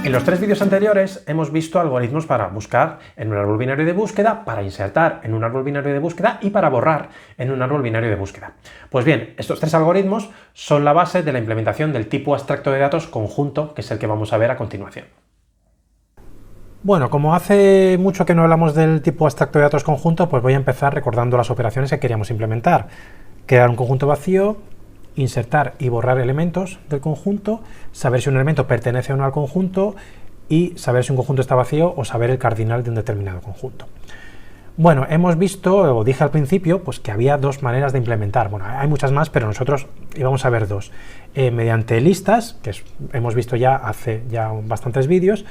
En los 3 vídeos anteriores hemos visto algoritmos para buscar en un árbol binario de búsqueda, para insertar en un árbol binario de búsqueda y para borrar en un árbol binario de búsqueda. Pues bien, estos 3 algoritmos son la base de la implementación del tipo abstracto de datos conjunto, que es el que vamos a ver a continuación. Bueno, como hace mucho que no hablamos del tipo abstracto de datos conjunto, pues voy a empezar recordando las operaciones que queríamos implementar. Crear un conjunto vacío, insertar y borrar elementos del conjunto, saber si un elemento pertenece o no al conjunto y saber si un conjunto está vacío o saber el cardinal de un determinado conjunto. Bueno, hemos visto, o dije al principio, pues que había 2 maneras de implementar. Bueno, hay muchas más, pero nosotros íbamos a ver 2. Mediante listas, que hemos visto ya hace bastantes vídeos,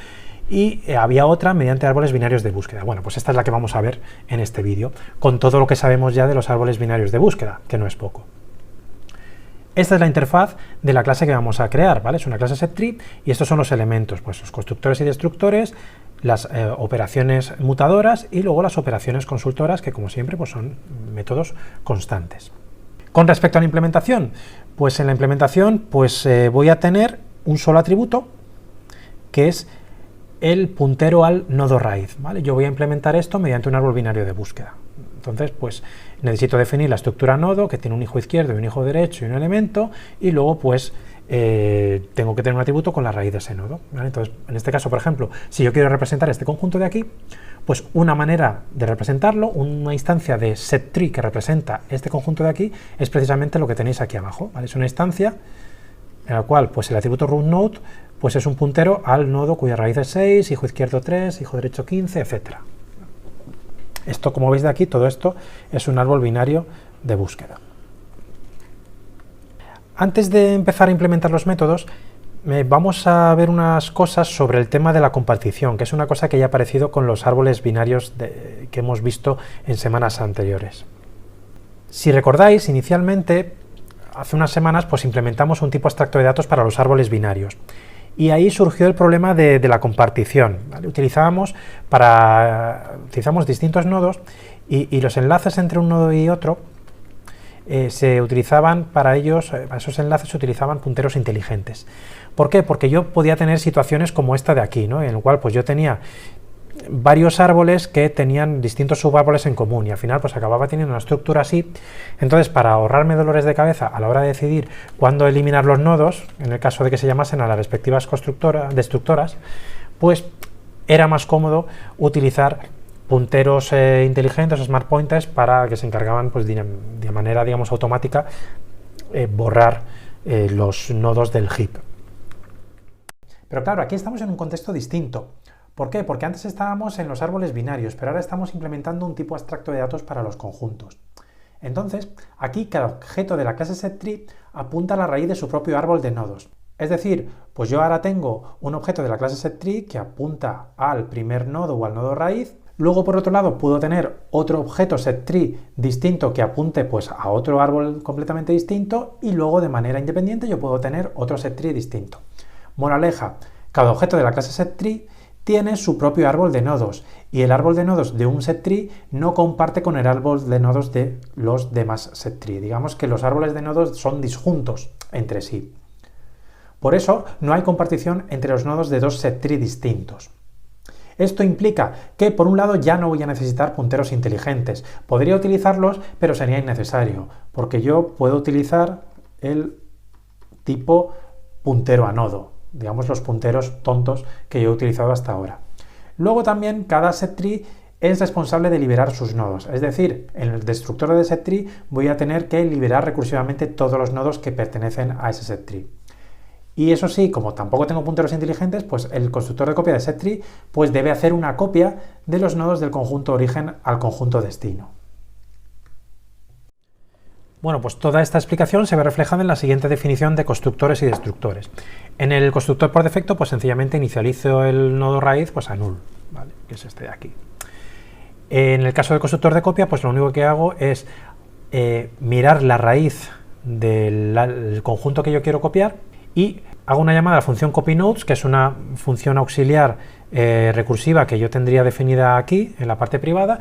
y había otra mediante árboles binarios de búsqueda. Bueno, pues esta es la que vamos a ver en este vídeo, con todo lo que sabemos ya de los árboles binarios de búsqueda, que no es poco. Esta es la interfaz de la clase que vamos a crear, ¿vale? Es una clase setTree y estos son los elementos, pues los constructores y destructores, las operaciones mutadoras y luego las operaciones consultoras, que como siempre pues son métodos constantes. Con respecto a la implementación, pues en la implementación pues voy a tener un solo atributo, que es el puntero al nodo raíz, ¿vale? Yo voy a implementar esto mediante un árbol binario de búsqueda. Entonces, pues necesito definir la estructura nodo, que tiene un hijo izquierdo y un hijo derecho y un elemento, y luego pues tengo que tener un atributo con la raíz de ese nodo, ¿vale? Entonces, en este caso, por ejemplo, si yo quiero representar este conjunto de aquí, pues una manera de representarlo, una instancia de setTree que representa este conjunto de aquí, es precisamente lo que tenéis aquí abajo, ¿vale? Es una instancia en la cual pues el atributo rootNode pues es un puntero al nodo cuya raíz es 6, hijo izquierdo 3, hijo derecho 15, etc. Esto, como veis de aquí, todo esto es un árbol binario de búsqueda. Antes de empezar a implementar los métodos, vamos a ver unas cosas sobre el tema de la compartición, que es una cosa que ya ha aparecido con los árboles binarios que hemos visto en semanas anteriores. Si recordáis, inicialmente, hace unas semanas, pues implementamos un tipo abstracto de datos para los árboles binarios. Y ahí surgió el problema de la compartición, ¿vale? Utilizamos distintos nodos y los enlaces entre un nodo y otro se utilizaban para esos enlaces se utilizaban punteros inteligentes. ¿Por qué? Porque yo podía tener situaciones como esta de aquí, ¿no? En el cual pues yo tenía varios árboles que tenían distintos subárboles en común y al final pues acababa teniendo una estructura así. Entonces, para ahorrarme dolores de cabeza a la hora de decidir cuándo eliminar los nodos, en el caso de que se llamasen a las respectivas destructoras, pues era más cómodo utilizar punteros inteligentes, smart pointers, para que se encargaban pues de manera, digamos, automática borrar los nodos del heap. Pero claro, aquí estamos en un contexto distinto. ¿Por qué? Porque antes estábamos en los árboles binarios, pero ahora estamos implementando un tipo abstracto de datos para los conjuntos. Entonces, aquí cada objeto de la clase setTree apunta a la raíz de su propio árbol de nodos. Es decir, pues yo ahora tengo un objeto de la clase setTree que apunta al primer nodo o al nodo raíz. Luego, por otro lado, puedo tener otro objeto setTree distinto que apunte pues a otro árbol completamente distinto, y luego de manera independiente yo puedo tener otro setTree distinto. Moraleja, cada objeto de la clase setTree tiene su propio árbol de nodos y el árbol de nodos de un setTree no comparte con el árbol de nodos de los demás setTree. Digamos que los árboles de nodos son disjuntos entre sí. Por eso no hay compartición entre los nodos de 2 setTree distintos. Esto implica que, por un lado, ya no voy a necesitar punteros inteligentes. Podría utilizarlos, pero sería innecesario, porque yo puedo utilizar el tipo puntero a nodo, digamos los punteros tontos que yo he utilizado hasta ahora. Luego también cada setTree es responsable de liberar sus nodos, es decir, en el destructor de setTree voy a tener que liberar recursivamente todos los nodos que pertenecen a ese setTree. Y eso sí, como tampoco tengo punteros inteligentes, pues el constructor de copia de setTree pues debe hacer una copia de los nodos del conjunto origen al conjunto destino. Bueno, pues toda esta explicación se ve reflejada en la siguiente definición de constructores y destructores. En el constructor por defecto, pues sencillamente inicializo el nodo raíz pues a null, ¿vale? Que es este de aquí. En el caso del constructor de copia, pues lo único que hago es mirar la raíz del conjunto que yo quiero copiar y hago una llamada a la función copyNodes, que es una función auxiliar recursiva que yo tendría definida aquí en la parte privada,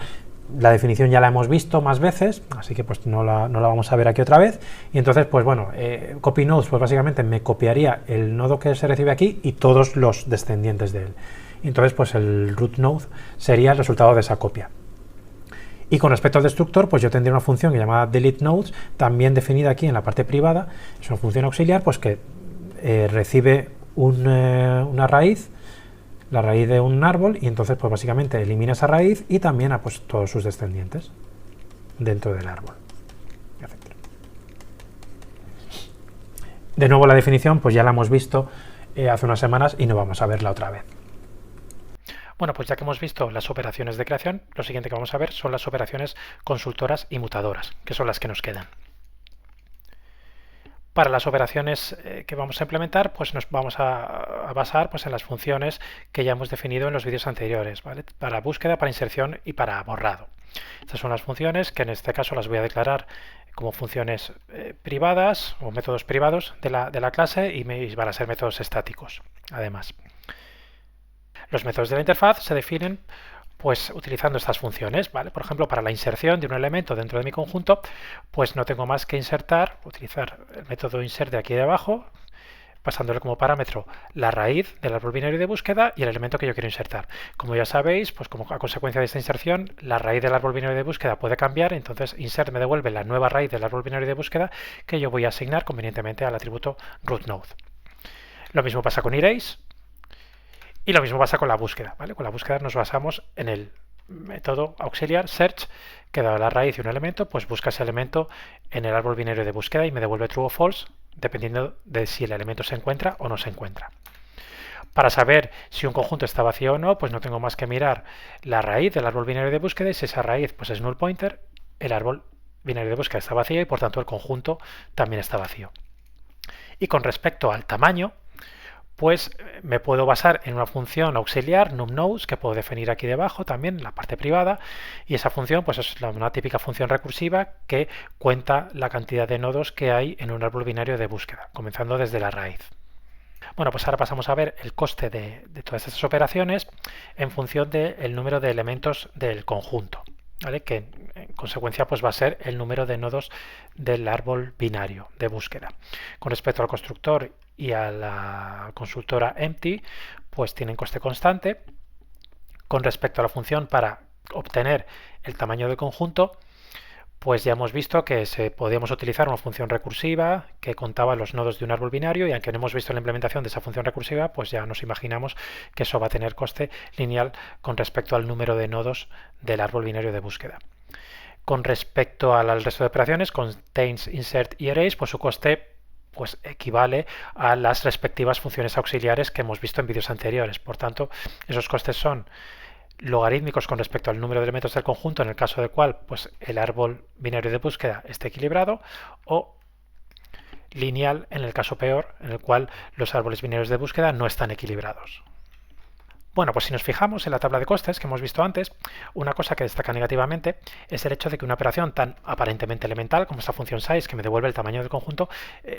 la definición ya la hemos visto más veces, así que pues no la vamos a ver aquí otra vez. Y entonces, pues bueno, copy nodes, pues básicamente me copiaría el nodo que se recibe aquí y todos los descendientes de él. Y entonces, pues el root node sería el resultado de esa copia. Y con respecto al destructor, pues yo tendría una función llamada delete nodes, también definida aquí en la parte privada. Es una función auxiliar, pues que recibe una raíz, la raíz de un árbol, y entonces pues básicamente elimina esa raíz y también a pues, todos sus descendientes dentro del árbol. De nuevo la definición pues ya la hemos visto hace unas semanas y no vamos a verla otra vez. Bueno, pues ya que hemos visto las operaciones de creación, lo siguiente que vamos a ver son las operaciones consultoras y mutadoras, que son las que nos quedan. Para las operaciones que vamos a implementar, pues nos vamos a basar pues, en las funciones que ya hemos definido en los vídeos anteriores, ¿vale? Para búsqueda, para inserción y para borrado. Estas son las funciones que en este caso las voy a declarar como funciones privadas o métodos privados de la clase y van a ser métodos estáticos, además. Los métodos de la interfaz se definen pues utilizando estas funciones, ¿vale? Por ejemplo, para la inserción de un elemento dentro de mi conjunto, pues no tengo más que utilizar el método insert de aquí de abajo, pasándole como parámetro la raíz del árbol binario de búsqueda y el elemento que yo quiero insertar. Como ya sabéis, pues como a consecuencia de esta inserción, la raíz del árbol binario de búsqueda puede cambiar, entonces insert me devuelve la nueva raíz del árbol binario de búsqueda que yo voy a asignar convenientemente al atributo root node. Lo mismo pasa con erase. Y lo mismo pasa con la búsqueda, ¿vale? Con la búsqueda nos basamos en el método auxiliar search, que dado la raíz de un elemento, pues busca ese elemento en el árbol binario de búsqueda y me devuelve true o false, dependiendo de si el elemento se encuentra o no se encuentra. Para saber si un conjunto está vacío o no, pues no tengo más que mirar la raíz del árbol binario de búsqueda y si esa raíz pues es null pointer, el árbol binario de búsqueda está vacío y por tanto el conjunto también está vacío. Y con respecto al tamaño, pues me puedo basar en una función auxiliar, numNodes, que puedo definir aquí debajo también, en la parte privada, y esa función pues es una típica función recursiva que cuenta la cantidad de nodos que hay en un árbol binario de búsqueda, comenzando desde la raíz. Bueno, pues ahora pasamos a ver el coste de todas estas operaciones en función del número de elementos del conjunto, ¿vale? Que en consecuencia pues va a ser el número de nodos del árbol binario de búsqueda. Con respecto al constructor y a la consultora empty, pues tienen coste constante. Con respecto a la función para obtener el tamaño del conjunto, pues ya hemos visto que podíamos utilizar una función recursiva que contaba los nodos de un árbol binario y aunque no hemos visto la implementación de esa función recursiva, pues ya nos imaginamos que eso va a tener coste lineal con respecto al número de nodos del árbol binario de búsqueda. Con respecto al resto de operaciones, contains, insert y erase, pues su coste pues equivale a las respectivas funciones auxiliares que hemos visto en vídeos anteriores. Por tanto, esos costes son logarítmicos con respecto al número de elementos del conjunto, en el caso del cual pues, el árbol binario de búsqueda esté equilibrado, o lineal en el caso peor, en el cual los árboles binarios de búsqueda no están equilibrados. Bueno, pues si nos fijamos en la tabla de costes que hemos visto antes, una cosa que destaca negativamente es el hecho de que una operación tan aparentemente elemental como esta función size, que me devuelve el tamaño del conjunto,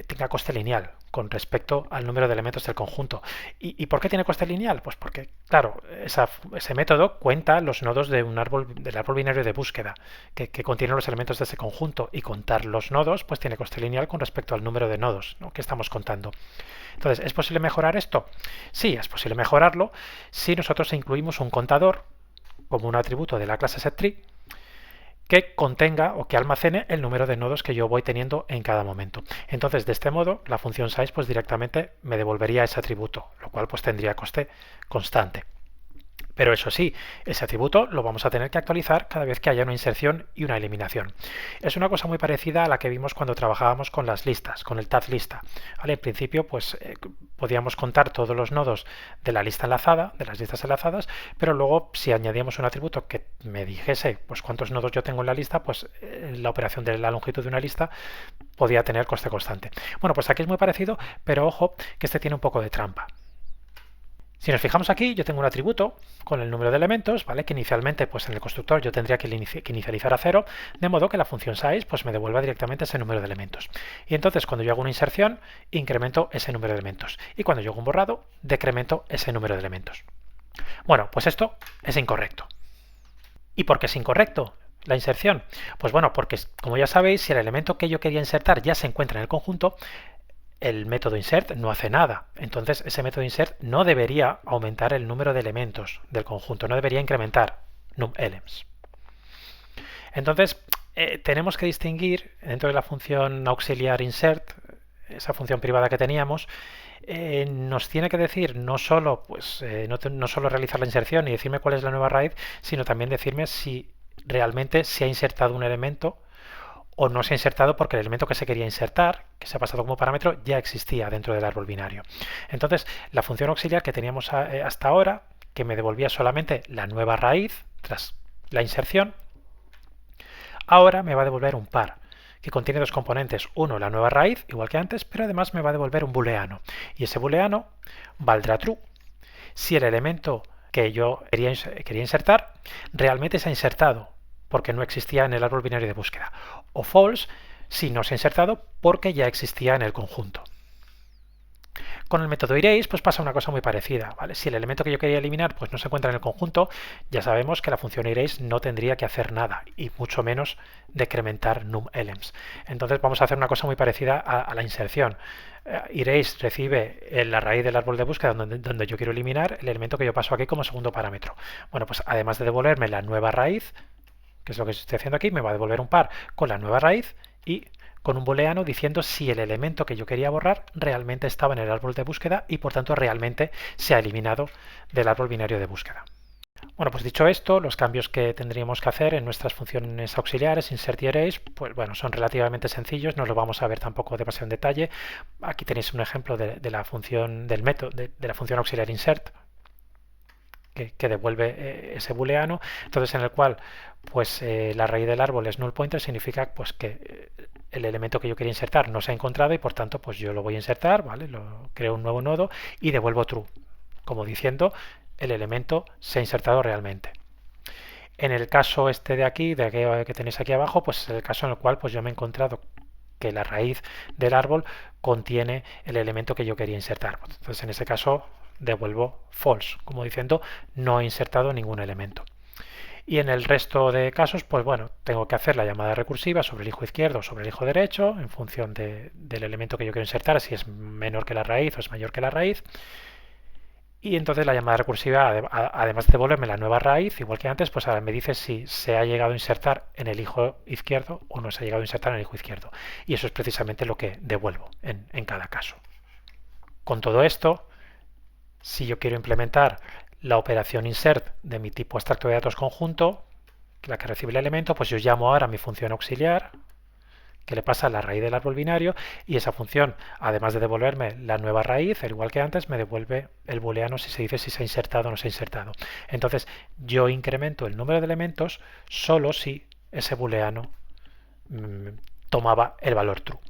tenga coste lineal con respecto al número de elementos del conjunto. ¿Y por qué tiene coste lineal? Pues porque, claro, ese método cuenta los nodos del árbol binario de búsqueda que contiene los elementos de ese conjunto, y contar los nodos pues tiene coste lineal con respecto al número de nodos, ¿no?, que estamos contando. Entonces, ¿es posible mejorar esto? Sí, es posible mejorarlo si nosotros incluimos un contador como un atributo de la clase setTree que contenga o que almacene el número de nodos que yo voy teniendo en cada momento. Entonces, de este modo, la función size pues directamente me devolvería ese atributo, lo cual pues tendría coste constante. Pero eso sí, ese atributo lo vamos a tener que actualizar cada vez que haya una inserción y una eliminación. Es una cosa muy parecida a la que vimos cuando trabajábamos con las listas, con el tag lista. ¿Vale? En principio, pues podíamos contar todos los nodos de la lista enlazada, de las listas enlazadas, pero luego si añadíamos un atributo que me dijese pues cuántos nodos yo tengo en la lista, pues la operación de la longitud de una lista podía tener coste constante. Bueno, pues aquí es muy parecido, pero ojo que este tiene un poco de trampa. Si nos fijamos aquí, yo tengo un atributo con el número de elementos, ¿vale?, que inicialmente pues en el constructor yo tendría que inicializar a 0, de modo que la función size pues me devuelva directamente ese número de elementos. Y entonces cuando yo hago una inserción, incremento ese número de elementos. Y cuando yo hago un borrado, decremento ese número de elementos. Bueno, pues esto es incorrecto. ¿Y por qué es incorrecto la inserción? Pues bueno, porque como ya sabéis, si el elemento que yo quería insertar ya se encuentra en el conjunto, el método insert no hace nada. Entonces ese método insert no debería aumentar el número de elementos del conjunto, no debería incrementar num_elements. Entonces tenemos que distinguir dentro de la función auxiliar insert, esa función privada que teníamos, nos tiene que decir no solo, no solo realizar la inserción y decirme cuál es la nueva raíz, sino también decirme si realmente se ha insertado un elemento o no se ha insertado porque el elemento que se quería insertar, que se ha pasado como parámetro, ya existía dentro del árbol binario. Entonces, la función auxiliar que teníamos hasta ahora, que me devolvía solamente la nueva raíz tras la inserción, ahora me va a devolver un par que contiene dos componentes. Uno, la nueva raíz, igual que antes, pero además me va a devolver un booleano. Y ese booleano valdrá true si el elemento que yo quería insertar realmente se ha insertado, porque no existía en el árbol binario de búsqueda. O false si no se ha insertado porque ya existía en el conjunto. Con el método erase pues pasa una cosa muy parecida, ¿vale? Si el elemento que yo quería eliminar pues no se encuentra en el conjunto, ya sabemos que la función erase no tendría que hacer nada y mucho menos decrementar num_elements. Entonces vamos a hacer una cosa muy parecida a la inserción. Erase recibe la raíz del árbol de búsqueda donde yo quiero eliminar el elemento que yo paso aquí como segundo parámetro. Bueno, pues además de devolverme la nueva raíz, que es lo que estoy haciendo aquí, me va a devolver un par con la nueva raíz y con un booleano diciendo si el elemento que yo quería borrar realmente estaba en el árbol de búsqueda y por tanto realmente se ha eliminado del árbol binario de búsqueda. Bueno, pues dicho esto, los cambios que tendríamos que hacer en nuestras funciones auxiliares, insert y erase, pues bueno, son relativamente sencillos, no lo vamos a ver tampoco demasiado en detalle. Aquí tenéis un ejemplo de la función del método, de la función auxiliar insert, que devuelve ese booleano, entonces en el cual pues la raíz del árbol es null pointer, significa pues que el elemento que yo quería insertar no se ha encontrado y por tanto pues yo lo voy a insertar, ¿vale? Creo un nuevo nodo y devuelvo true, como diciendo el elemento se ha insertado realmente. En el caso este de aquí, que tenéis aquí abajo, pues es el caso en el cual pues yo me he encontrado que la raíz del árbol contiene el elemento que yo quería insertar. Entonces en ese caso devuelvo false, como diciendo no he insertado ningún elemento. Y en el resto de casos, pues bueno, tengo que hacer la llamada recursiva sobre el hijo izquierdo o sobre el hijo derecho en función del elemento que yo quiero insertar, si es menor que la raíz o es mayor que la raíz. Y entonces la llamada recursiva, además de devolverme la nueva raíz, igual que antes, pues ahora me dice si se ha llegado a insertar en el hijo izquierdo o no se ha llegado a insertar en el hijo izquierdo. Y eso es precisamente lo que devuelvo en cada caso. Con todo esto, si yo quiero implementar la operación insert de mi tipo abstracto de datos conjunto, la que recibe el elemento, pues yo llamo ahora a mi función auxiliar, que le pasa la raíz del árbol binario, y esa función, además de devolverme la nueva raíz, al igual que antes, me devuelve el booleano si se dice si se ha insertado o no se ha insertado. Entonces, yo incremento el número de elementos solo si ese booleano tomaba el valor true.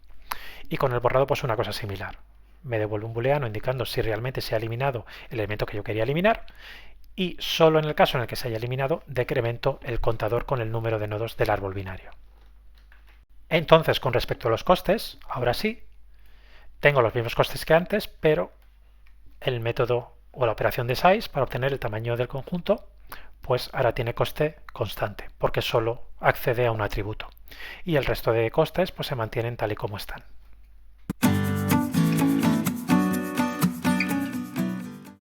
Y con el borrado, pues una cosa similar. Me devuelve un booleano indicando si realmente se ha eliminado el elemento que yo quería eliminar y solo en el caso en el que se haya eliminado decremento el contador con el número de nodos del árbol binario. Entonces, con respecto a los costes, ahora sí, tengo los mismos costes que antes, pero el método o la operación de size para obtener el tamaño del conjunto, pues ahora tiene coste constante, porque solo accede a un atributo. Y el resto de costes pues se mantienen tal y como están.